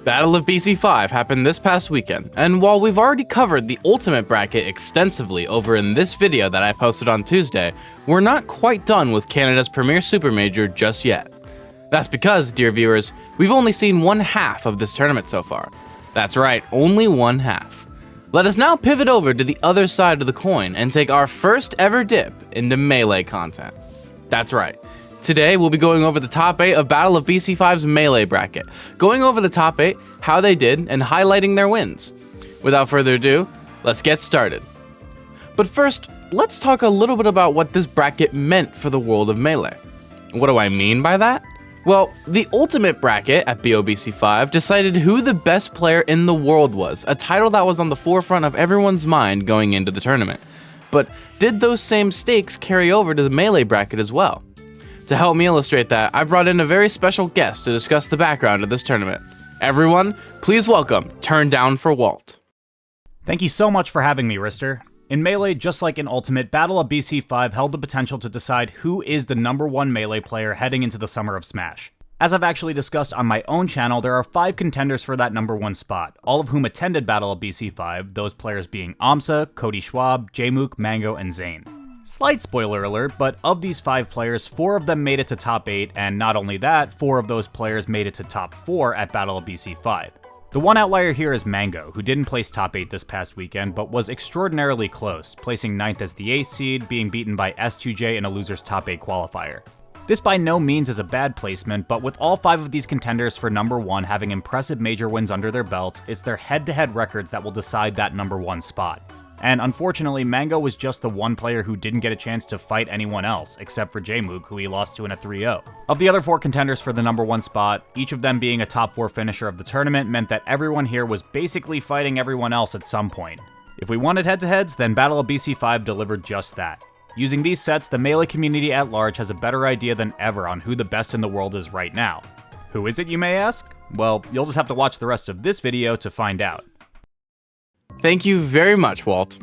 Battle of BC5 happened this past weekend, and while we've already covered the Ultimate bracket extensively over in this video that I posted on Tuesday, we're not quite done with Canada's premier super major just yet. That's because, dear viewers, we've only seen one half of this tournament so far. That's right, only one half. Let us now pivot over to the other side of the coin and take our first ever dip into Melee content. That's right. Today, we'll be going over the top 8 of Battle of BC5's Melee bracket, going over the top 8, how they did, and highlighting their wins. Without further ado, let's get started. But first, let's talk a little bit about what this bracket meant for the world of Melee. What do I mean by that? Well, the Ultimate bracket at BOBC5 decided who the best player in the world was, a title that was on the forefront of everyone's mind going into the tournament. But did those same stakes carry over to the Melee bracket as well? To help me illustrate that, I brought in a very special guest to discuss the background of this tournament. Everyone, please welcome turndownforwalt. Thank you so much for having me, Rister. In Melee, just like in Ultimate, Battle of BC5 held the potential to decide who is the #1 Melee player heading into the Summer of Smash. As I've actually discussed on my own channel, there are 5 contenders for that #1 spot, all of whom attended Battle of BC5, those players being Amsa, Cody Schwab, Jmook, Mango, and Zane. Slight spoiler alert, but of these 5 players, 4 of them made it to top 8, and not only that, 4 of those players made it to top 4 at Battle of BC5. The one outlier here is Mango, who didn't place top 8 this past weekend, but was extraordinarily close, placing 9th as the 8th seed, being beaten by S2J in a loser's top 8 qualifier. This by no means is a bad placement, but with all 5 of these contenders for #1 having impressive major wins under their belts, it's their head-to-head records that will decide that #1 spot. And unfortunately, Mango was just the one player who didn't get a chance to fight anyone else, except for Jmook, who he lost to in a 3-0. Of the other 4 contenders for the #1 spot, each of them being a top 4 finisher of the tournament meant that everyone here was basically fighting everyone else at some point. If we wanted head-to-heads, then Battle of BC5 delivered just that. Using these sets, the Melee community at large has a better idea than ever on who the best in the world is right now. Who is it, you may ask? Well, you'll just have to watch the rest of this video to find out. Thank you very much, Walt.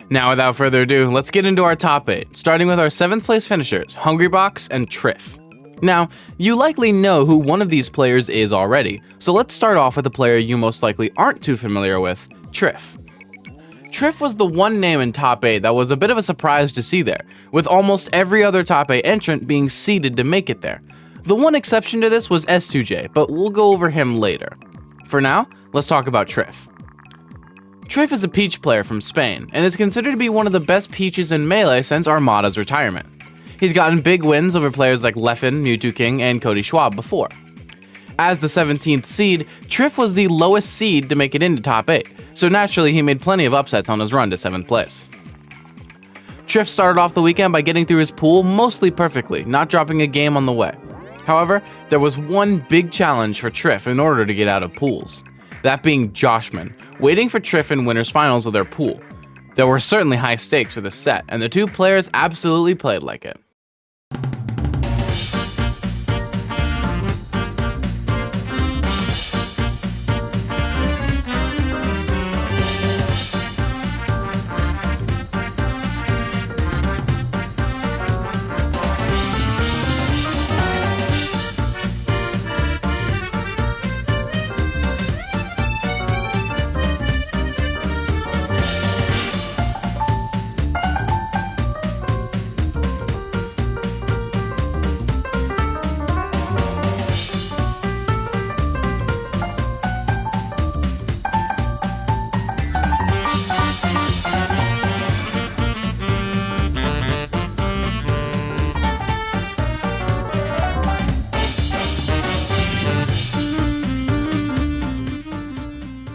Now, without further ado, let's get into our top 8, starting with our 7th place finishers, Hungrybox and Triff. Now, you likely know who one of these players is already, so let's start off with a player you most likely aren't too familiar with, Triff. Triff was the one name in top 8 that was a bit of a surprise to see there, with almost every other top 8 entrant being seeded to make it there. The one exception to this was S2J, but we'll go over him later. For now, let's talk about Triff. Triff is a Peach player from Spain, and is considered to be one of the best Peaches in Melee since Armada's retirement. He's gotten big wins over players like Leffen, Mewtwo King, and Cody Schwab before. As the 17th seed, Triff was the lowest seed to make it into top 8, so naturally he made plenty of upsets on his run to 7th place. Triff started off the weekend by getting through his pool mostly perfectly, not dropping a game on the way. However, there was one big challenge for Triff in order to get out of pools. That being Joshman, waiting for Triff in winners finals of their pool. There were certainly high stakes for this set, and the 2 players absolutely played like it.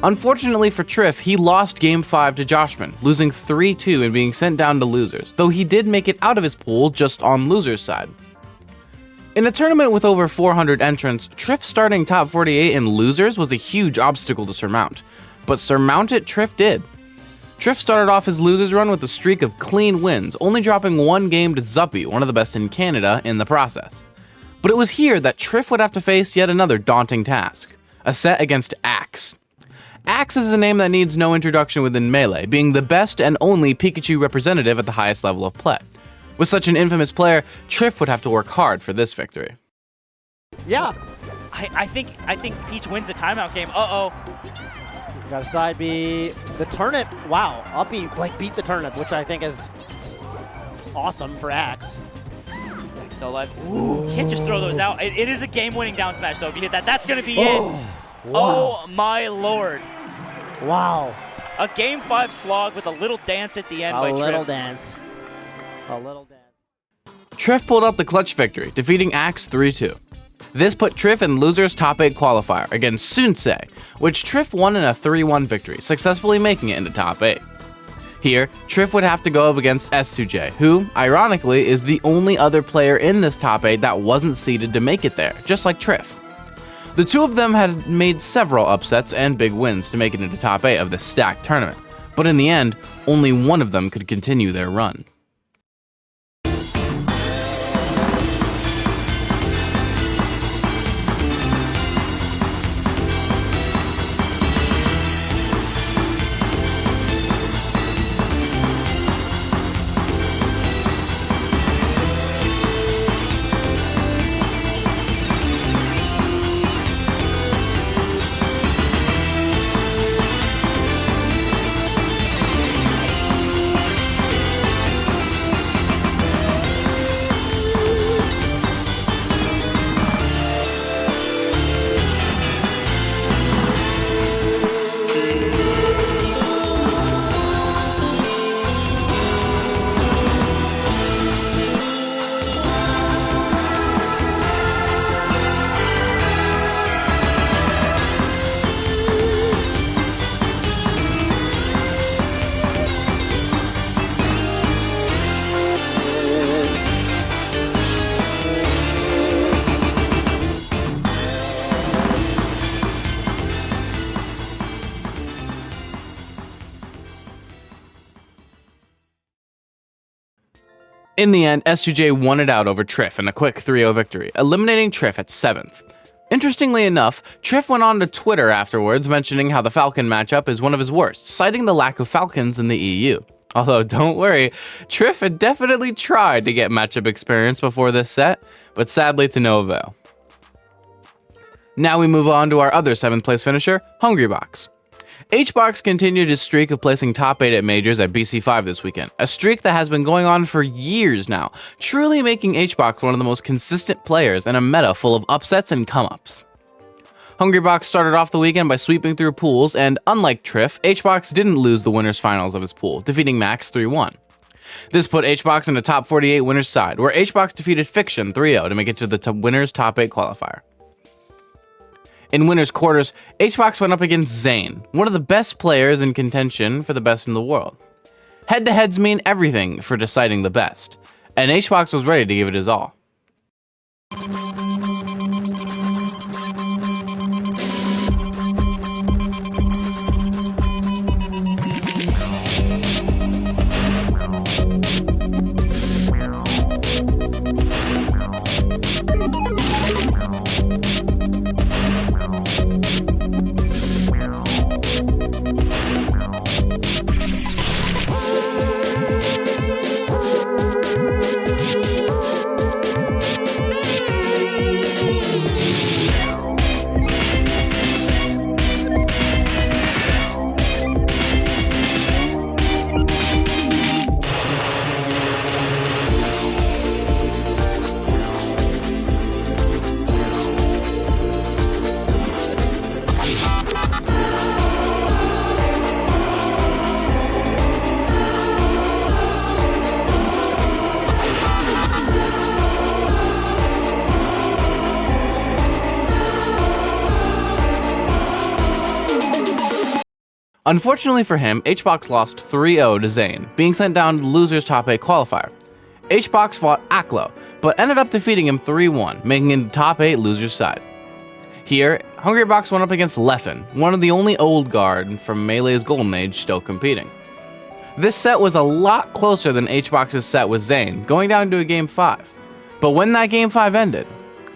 Unfortunately for Triff, he lost Game 5 to Joshman, losing 3-2 and being sent down to losers, though he did make it out of his pool just on losers' side. In a tournament with over 400 entrants, Triff starting top 48 in losers was a huge obstacle to surmount, but surmount it Triff did. Triff started off his losers run with a streak of clean wins, only dropping 1 game to Zuppy, one of the best in Canada, in the process. But it was here that Triff would have to face yet another daunting task, a set against Axe. Axe is a name that needs no introduction within Melee, being the best and only Pikachu representative at the highest level of play. With such an infamous player, Triff would have to work hard for this victory. Yeah, I think Peach wins the timeout game. Uh-oh. Got a side B. The turnip. Wow. Up B like beat the turnip, which I think is awesome for Axe. Axe still alive. Ooh, can't just throw those out. It is a game-winning down smash, so if you hit that, that's going to be it. Wow. Oh, my Lord. Wow. A Game 5 slog with a little dance at the end by Triff. A little dance. A little dance. Triff pulled out the clutch victory, defeating Axe 3-2. This put Triff in loser's top 8 qualifier against Sunsei, which Triff won in a 3-1 victory, successfully making it into top 8. Here, Triff would have to go up against S2J, who, ironically, is the only other player in this top 8 that wasn't seeded to make it there, just like Triff. The two of them had made several upsets and big wins to make it into top 8 of this stacked tournament, but in the end, only one of them could continue their run. In the end, S2J won it out over Triff in a quick 3-0 victory, eliminating Triff at 7th. Interestingly enough, Triff went on to Twitter afterwards mentioning how the Falcon matchup is one of his worst, citing the lack of Falcons in the EU. Although, don't worry, Triff had definitely tried to get matchup experience before this set, but sadly to no avail. Now we move on to our other 7th place finisher, Hungrybox. HBox continued his streak of placing top 8 at majors at BC5 this weekend, a streak that has been going on for years now, truly making HBox one of the most consistent players in a meta full of upsets and come-ups. Hungrybox started off the weekend by sweeping through pools, and unlike Triff, HBox didn't lose the winners finals of his pool, defeating Max 3-1. This put HBox in the top 48 winners side, where HBox defeated Fiction 3-0 to make it to the winners top 8 qualifier. In winners quarters, HBox went up against Zane, one of the best players in contention for the best in the world. Head-to-heads mean everything for deciding the best, and HBox was ready to give it his all. Unfortunately for him, HBox lost 3-0 to Zane, being sent down to the loser's top 8 qualifier. HBox fought Aklo, but ended up defeating him 3-1, making it the top 8 loser's side. Here, Hungrybox went up against Leffen, one of the only old guard from Melee's golden age still competing. This set was a lot closer than HBox's set with Zane, going down to a Game 5. But when that Game 5 ended,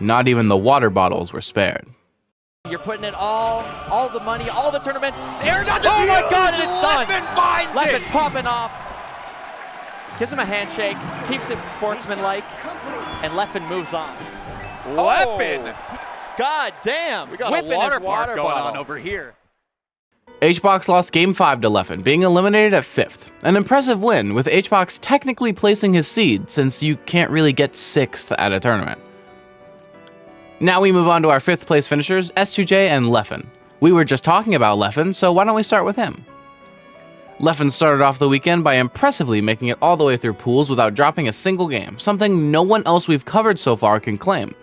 not even the water bottles were spared. You're putting it all the money, all the tournament. Air dodge. Oh my God, and it's done. Leffen finds Leffen it. popping off. Gives him a handshake, keeps him sportsmanlike, and Leffen moves on. Leffen God damn. We got Whipping a water his park going bottle. on over here. HBox lost Game 5 to Leffen, being eliminated at 5th. An impressive win, with HBox technically placing his seed, since you can't really get 6th at a tournament. Now we move on to our 5th place finishers, S2J and Leffen. We were just talking about Leffen, so why don't we start with him? Leffen started off the weekend by impressively making it all the way through pools without dropping a single game, something no one else we've covered so far can claim.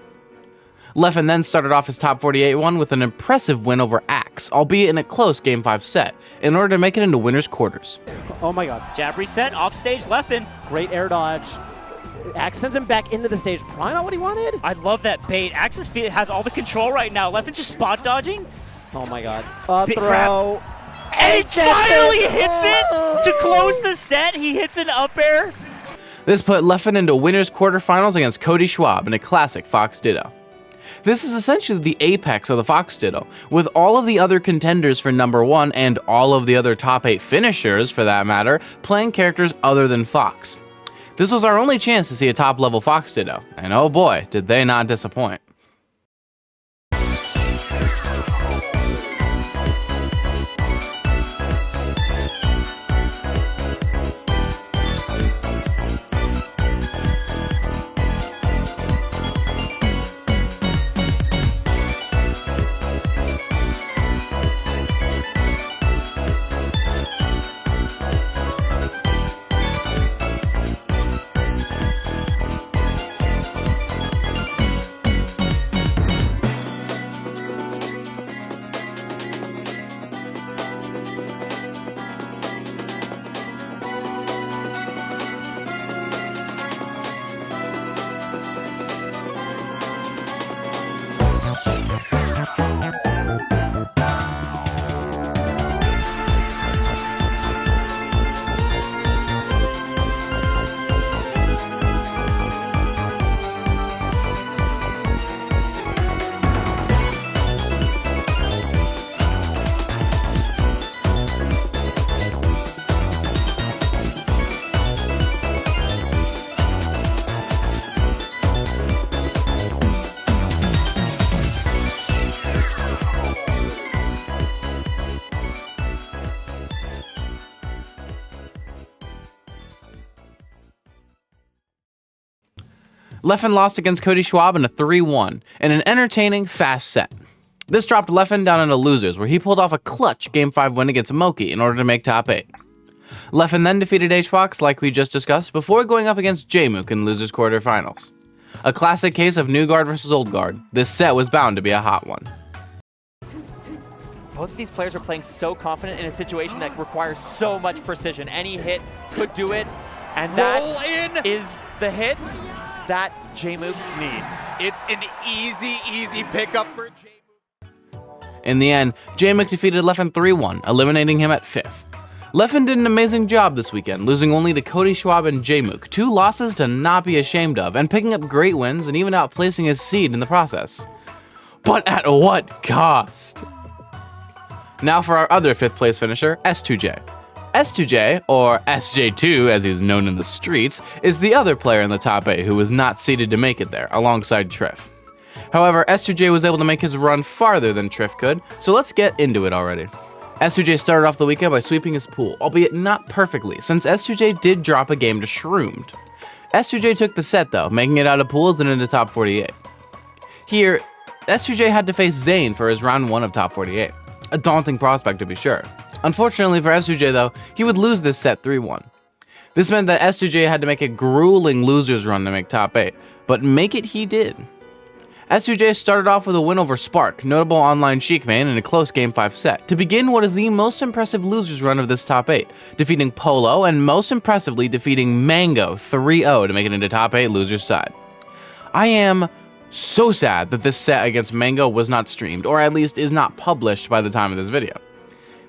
Leffen then started off his top 48 one with an impressive win over Axe, albeit in a close Game 5 set, in order to make it into winner's quarters. Oh my god. Jab reset, off stage, Leffen. Great air dodge. Axe sends him back into the stage. Probably not what he wanted. I love that bait. Axe's has all the control right now. Leffen's just spot dodging. Oh my god. Up Big throw. And he finally hits it to close the set. He hits an up air. This put Leffen into winner's quarterfinals against Cody Schwab in a classic Fox Ditto. This is essentially the apex of the Fox Ditto, with all of the other contenders for number 1 and all of the other top 8 finishers, for that matter, playing characters other than Fox. This was our only chance to see a top level Fox Ditto, and oh boy, did they not disappoint. Leffen lost against Cody Schwab in a 3-1, in an entertaining, fast set. This dropped Leffen down into losers, where he pulled off a clutch Game 5 win against Moki in order to make top 8. Leffen then defeated HBox, like we just discussed, before going up against Jmook in losers quarterfinals. A classic case of new guard versus old guard. This set was bound to be a hot one. Both of these players are playing so confident in a situation that requires so much precision. Any hit could do it, and that is the hit that Jmook needs. It's an easy pickup for Jmook. In the end, Jmook defeated Leffen 3-1, eliminating him at 5th. Leffen did an amazing job this weekend, losing only to Cody Schwab and Jmook, 2 losses to not be ashamed of, and picking up great wins and even outplacing his seed in the process. But at what cost? Now for our other 5th place finisher, S2J. S2J, or SJ2 as he's known in the streets, is the other player in the top 8 who was not seeded to make it there, alongside Triff. However, S2J was able to make his run farther than Triff could, so let's get into it already. S2J started off the weekend by sweeping his pool, albeit not perfectly, since S2J did drop a game to Shroomed. S2J took the set though, making it out of pools and into top 48. Here, S2J had to face Zane for his round 1 of top 48. A daunting prospect to be sure. Unfortunately for S2J though, he would lose this set 3-1. This meant that S2J had to make a grueling losers run to make top 8, but make it he did. S2J started off with a win over Spark, notable online Sheik main in a close Game 5 set, to begin what is the most impressive losers run of this top 8, defeating Polo and most impressively defeating Mango 3-0 to make it into top 8 losers side. I am so sad that this set against Mango was not streamed, or at least is not published by the time of this video.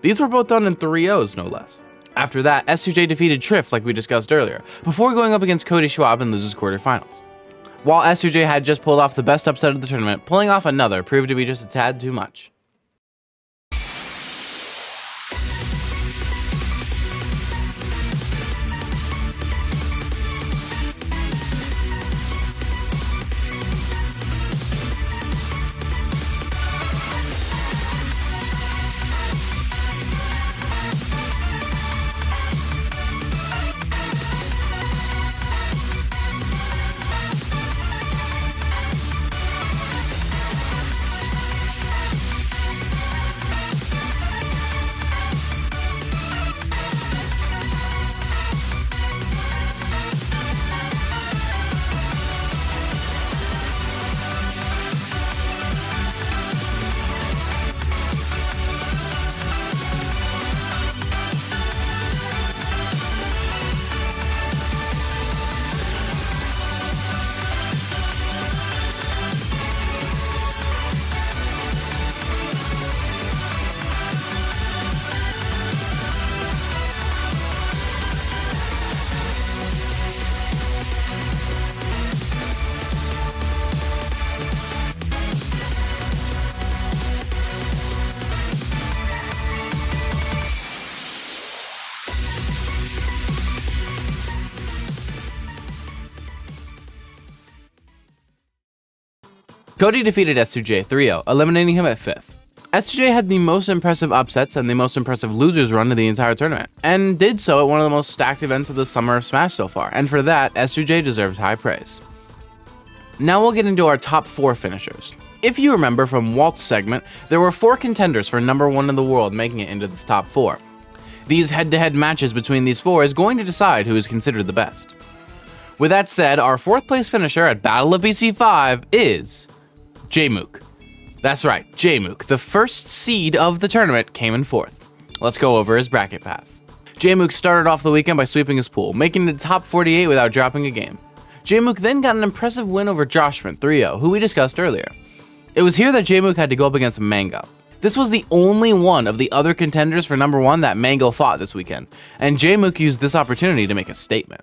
These were both done in 3-0s, no less. After that, S2J defeated Triff like we discussed earlier, before going up against Cody Schwab in losers quarterfinals. While S2J had just pulled off the best upset of the tournament, pulling off another proved to be just a tad too much. Cody defeated S2J 3-0, eliminating him at 5th. S2J had the most impressive upsets and the most impressive losers run of the entire tournament, and did so at one of the most stacked events of the summer of Smash so far, and for that, S2J deserves high praise. Now we'll get into our top 4 finishers. If you remember from Walt's segment, there were 4 contenders for number 1 in the world making it into this top 4. These head-to-head matches between these 4 is going to decide who is considered the best. With that said, our 4th place finisher at Battle of BC5 is Jmook. That's right, Jmook, the first seed of the tournament, came in 4th. Let's go over his bracket path. Jmook started off the weekend by sweeping his pool, making the top 48 without dropping a game. Jmook then got an impressive win over Joshman 3-0, who we discussed earlier. It was here that Jmook had to go up against Mango. This was the only one of the other contenders for number 1 that Mango fought this weekend, and Jmook used this opportunity to make a statement.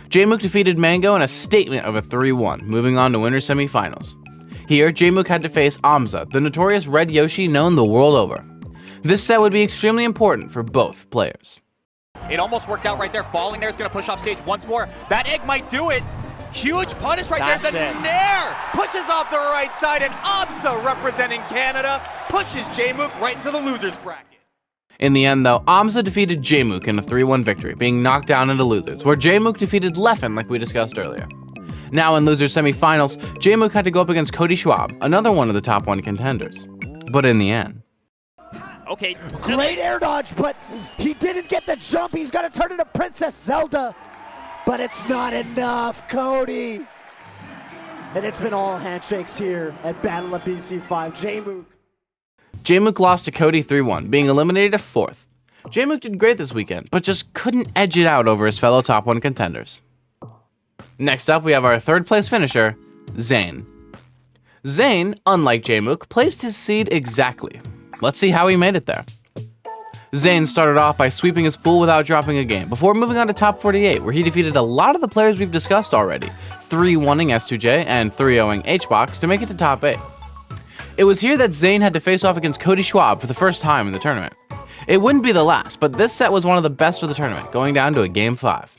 Jmook defeated Mango in a statement of a 3-1, moving on to winter semifinals. Here, Jmook had to face Amza, the notorious Red Yoshi known the world over. This set would be extremely important for both players. It almost worked out right there. Falling there is going to push off stage once more. That egg might do it. Huge punish right That's there. it. The Nair pushes off the right side, and Amza, representing Canada, pushes Jmook right into the loser's bracket. In the end, though, Amza defeated Jmook in a 3-1 victory, being knocked down into losers, where Jmook defeated Leffen like we discussed earlier. Now in losers semifinals, Jmook had to go up against Cody Schwab, another one of the top 1 contenders. But in the end, Okay. Great air dodge, but he didn't get the jump. He's got to turn into Princess Zelda. But it's not enough, Cody. And it's been all handshakes here at Battle of BC5. Jmook. Jmook lost to Cody 3-1, being eliminated at 4th. Jmook did great this weekend, but just couldn't edge it out over his fellow top 1 contenders. Next up, we have our 3rd place finisher, Zane. Zane, unlike Jmook, placed his seed exactly. Let's see how he made it there. Zane started off by sweeping his pool without dropping a game, before moving on to top 48, where he defeated a lot of the players we've discussed already, 3-1ing S2J and 3-0ing HBox to make it to top 8. It was here that Zane had to face off against Cody Schwab for the first time in the tournament. It wouldn't be the last, but this set was one of the best of the tournament, going down to a Game 5.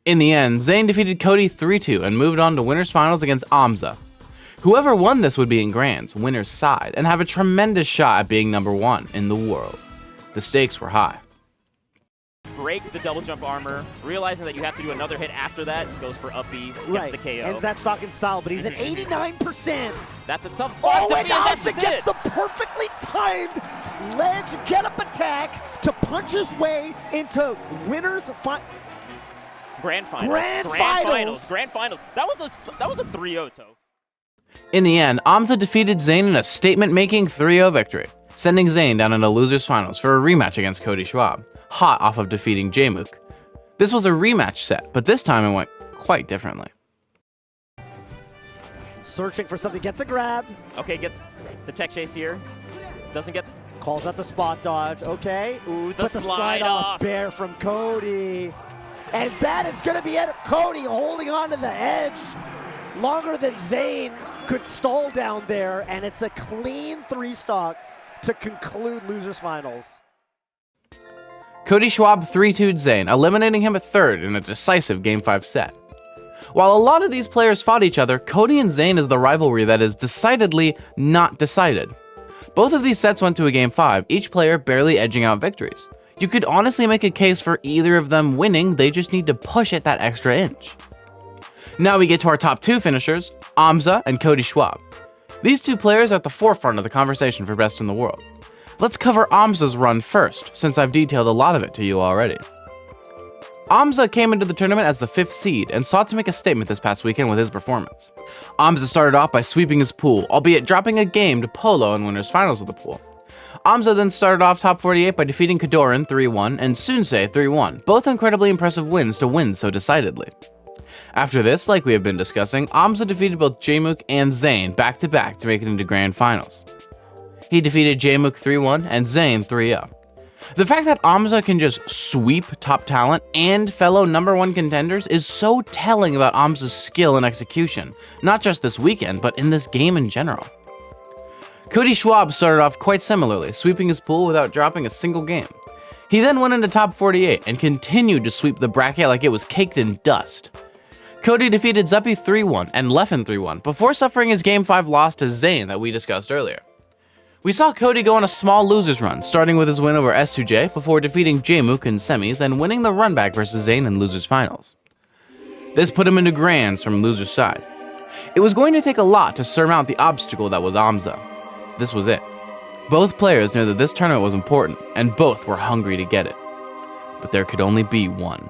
In the end, Zayn defeated Cody 3-2 and moved on to winners finals against Amza. Whoever won this would be in Grands, winner's side, and have a tremendous shot at being number 1 in the world. The stakes were high. Break the double jump armor, realizing that you have to do another hit after that, goes for up B, gets the KO. Ends that stock in style, but he's at 89%. That's a tough spot to and be in, that's Amza gets the perfectly timed ledge get-up attack to punch his way into winners Grand finals. Grand finals. That was a 3-0, Toph. In the end, Amza defeated Zayn in a statement-making 3-0 victory, sending Zayn down in the losers finals for a rematch against Cody Schwab, hot off of defeating Jmook. This was a rematch set, but this time it went quite differently. Searching for something, gets a grab. Okay, gets the tech chase here. Doesn't get... Calls out the spot dodge, okay. Ooh, but the slide off bear from Cody. And that is gonna be it. Cody holding on to the edge longer than Zayn could stall down there, and it's a clean 3-stock to conclude losers finals. Cody Schwab 3-2'd Zayn, eliminating him at third in a decisive Game 5 set. While a lot of these players fought each other, Cody and Zayn is the rivalry that is decidedly not decided. Both of these sets went to a Game 5, each player barely edging out victories. You could honestly make a case for either of them winning, they just need to push it that extra inch. Now we get to our top 2 finishers, Amza and Cody Schwab. These two players are at the forefront of the conversation for best in the world. Let's cover Amza's run first, since I've detailed a lot of it to you already. Amza came into the tournament as the 5th seed and sought to make a statement this past weekend with his performance. Amza started off by sweeping his pool, albeit dropping a game to Polo in winners finals of the pool. Amza then started off top 48 by defeating Kadoran 3-1 and Sunsei 3-1, both incredibly impressive wins to win so decidedly. After this, like we have been discussing, Amza defeated both Jmook and Zayn back-to-back to make it into grand finals. He defeated Jmook 3-1 and Zayn 3-0. The fact that Amza can just sweep top talent and fellow number 1 contenders is so telling about Amza's skill and execution, not just this weekend, but in this game in general. Cody Schwab started off quite similarly, sweeping his pool without dropping a single game. He then went into top 48 and continued to sweep the bracket like it was caked in dust. Cody defeated Zuppy 3-1 and Leffen 3-1 before suffering his Game 5 loss to Zayn that we discussed earlier. We saw Cody go on a small losers run, starting with his win over S2J before defeating Jmook in semis and winning the run back versus Zayn in losers finals. This put him into grands from losers side. It was going to take a lot to surmount the obstacle that was Amza. This was it. Both players knew that this tournament was important, and both were hungry to get it. But there could only be one.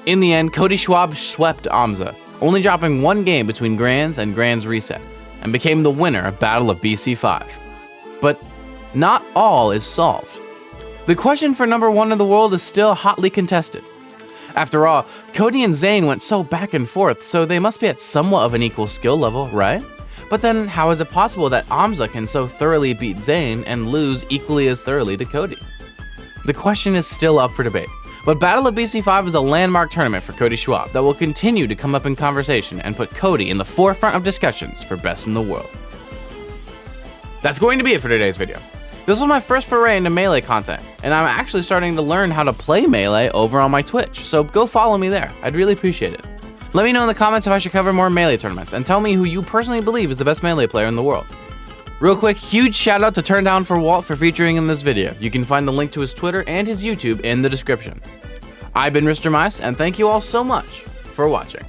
In the end, Cody Schwab swept Amza, only dropping one game between Grands and Grands Reset, and became the winner of Battle of BC5. But not all is solved. The question for number 1 in the world is still hotly contested. After all, Cody and Zayn went so back and forth, so they must be at somewhat of an equal skill level, right? But then how is it possible that Amza can so thoroughly beat Zayn and lose equally as thoroughly to Cody? The question is still up for debate, but Battle of BC5 is a landmark tournament for Cody Schwab that will continue to come up in conversation and put Cody in the forefront of discussions for best in the world. That's going to be it for today's video. This was my first foray into Melee content, and I'm actually starting to learn how to play Melee over on my Twitch, so go follow me there. I'd really appreciate it. Let me know in the comments if I should cover more Melee tournaments, and tell me who you personally believe is the best Melee player in the world. Real quick, huge shout out to turndownforwalt for featuring in this video. You can find the link to his Twitter and his YouTube in the description. I've been Mr. Mice, and thank you all so much for watching.